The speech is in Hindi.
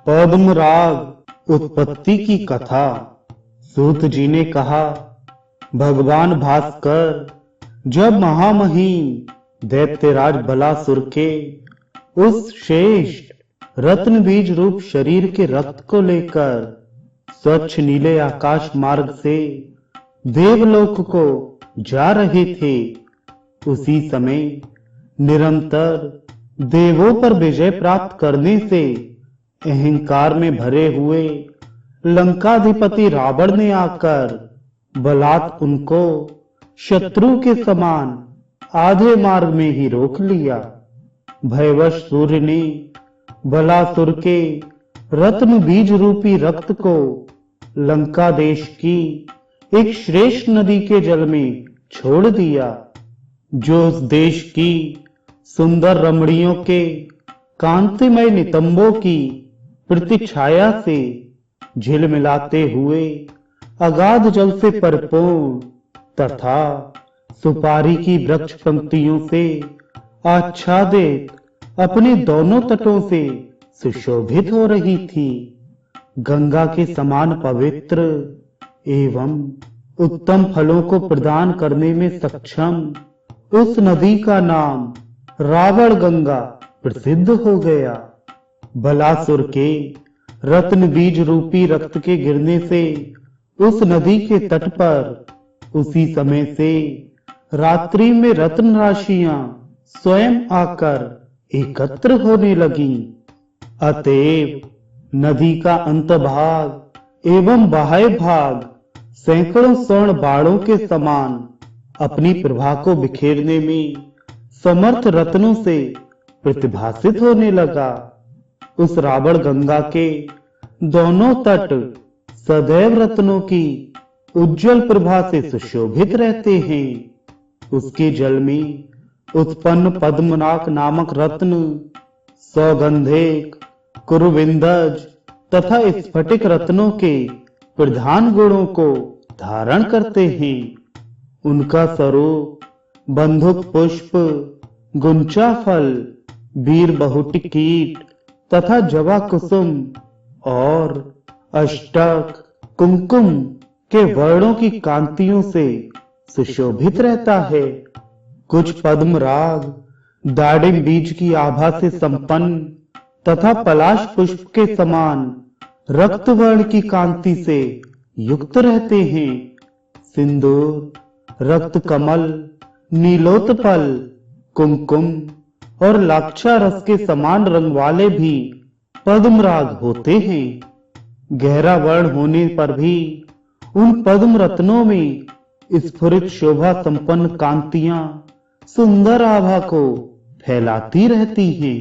पद्म राग उत्पत्ति की कथा। सूत जी ने कहा, भगवान भास्कर जब महामहिम दैत्यराज बलासुर के उस श्रेष्ठ रत्न बीज रूप शरीर के रक्त को लेकर स्वच्छ नीले आकाश मार्ग से देवलोक को जा रहे थे, उसी समय निरंतर देवों पर विजय प्राप्त करने से अहंकार में भरे हुए लंकाधिपति रावण ने आकर बलात् उनको शत्रु के समान आधे मार्ग में ही रोक लिया। भयवश सूर्य ने बलासुर के रत्न बीज रूपी रक्त को लंका देश की एक श्रेष्ठ नदी के जल में छोड़ दिया, जो उस देश की सुंदर रमणियों के कांतिमय नितंबों की प्रतिछाया से झिलमिलाते हुए अगाध जल से परिपूर्ण तथा सुपारी की वृक्ष पंक्तियों से आच्छादित अपने दोनों तटों से सुशोभित हो रही थी। गंगा के समान पवित्र एवं उत्तम फलों को प्रदान करने में सक्षम उस नदी का नाम रावण गंगा प्रसिद्ध हो गया। बलासुर के रत्न बीज रूपी रक्त के गिरने से उस नदी के तट पर उसी समय से रात्रि में रत्न राशियां स्वयं आकर एकत्र होने लगीं। अतएव नदी का अंतभाग एवं बाह्य भाग सैकड़ों स्वर्ण बाणों के समान अपनी प्रभा को बिखेरने में समर्थ रत्नों से प्रतिभासित होने लगा। उस रावण गंगा के दोनों तट सदैव रत्नों की उज्जवल प्रभा से सुशोभित रहते हैं। उसके जल में उत्पन्न पद्मनाक नामक रत्न सौगंधिक, कुरुविंदज तथा स्फटिक रत्नों के प्रधान गुणों को धारण करते हैं। उनका स्वरूप बंधुक पुष्प, गुंचा फल, वीर बहुटी कीट तथा जवा कुसुम और अष्टक कुमकुम के वर्णों की कांतियों से सुशोभित रहता है। कुछ पद्म राग दाडिम बीज की आभा से संपन्न तथा पलाश पुष्प के समान रक्त वर्ण की कांति से युक्त रहते हैं। सिंदूर, रक्त कमल, नीलोत्पल, कुमकुम और लाक्षा रस के समान रंग वाले भी पद्म राग होते हैं। गहरा वर्ण होने पर भी उन पद्म रत्नों में स्फुरित शोभा संपन्न कांतियां सुंदर आभा को फैलाती रहती हैं।